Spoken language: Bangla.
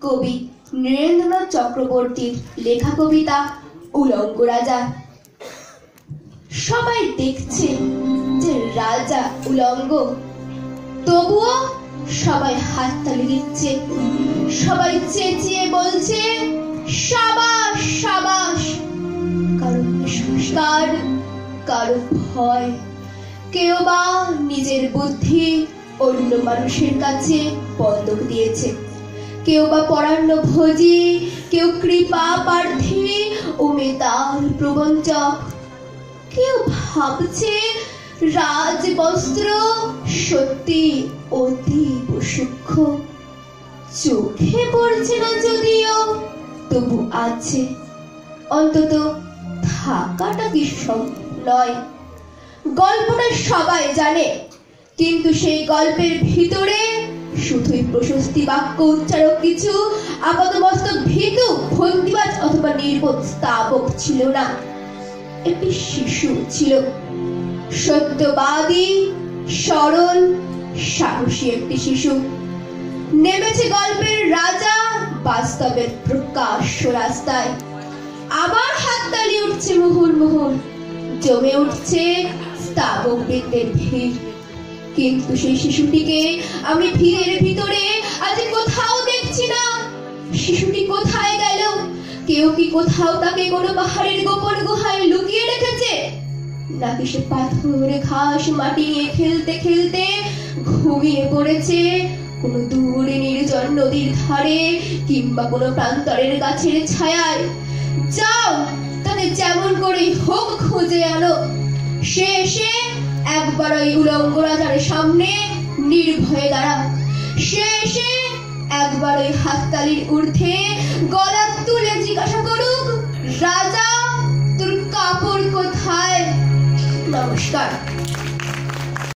কবি নীরেন্দ্রনাথ চক্রবর্তীর লেখা কবিতা উলঙ্গ রাজা। সবাই দেখছে যে রাজা উলঙ্গ, তবুও সবাই হাততালি দিচ্ছে, সবাই চেঁচিয়ে বলছে সাবাস সাবাস। কারো সংস্কার, কারো ভয়, কেউ বা নিজের বুদ্ধি অন্য মানুষের কাছে বন্ধক দিয়েছে, কেউ বা পরান্ন ভোজি, কেউ কৃপা প্রার্থী ও মেধার প্রবঞ্চক, কেউ ভাবছে রাজবস্ত্র সত্যি অতীব সূক্ষ্ম, চোখে পড়ছে না যদিও তবু আছে, অন্তত থাকাটা কি নয়। গল্পটা সবাই জানে, কিন্তু সেই গল্পের ভিতরে শুধুই প্রশস্তি বাক্য উচ্চারক কিছু আপাতমস্তক ভীতু ফন্দিবাজ অথবা নির্বোধ স্থাবক ছিল না। একটি শিশু ছিল, সত্যবাদী, সরল, সাহসী একটি শিশু। নেমেছে গল্পের রাজা বাস্তবের প্রকাশ্য রাস্তায়। আবার হাততালি উঠছে মুহুর্মুহুর, জমে উঠছে স্থাবকবৃন্দের ভিড়। কিন্তু সেই শিশুটিকে আমি ভিড়ের ভিতরে আজ কোথাও দেখছি না। শিশুটি কোথায় গেল? কেউ কি কোথাও তাকে কোনো পাহাড়ের গোপন গুহায় লুকিয়ে রেখেছে? নাকি সে পাথরে ঘাস মাটি নিয়ে খেলতে খেলতে ঘুমিয়ে পড়েছে কোনো দূরে নির্জন নদীর ধারে কিংবা কোনো প্রান্তরের গাছের ছায়ায়? যাও, তাকে যেমন করে হোক খুঁজে আনো। সে এসে একবার ওই উলঙ্গ রাজার সামনে নির্ভয়ে দাঁড়াক। সে এসে একবার ওই হাততালির ঊর্ধ্বে গলা তুলে জিজ্ঞাসা করুক, রাজা তোর কাপড় কোথায়? নমস্কার।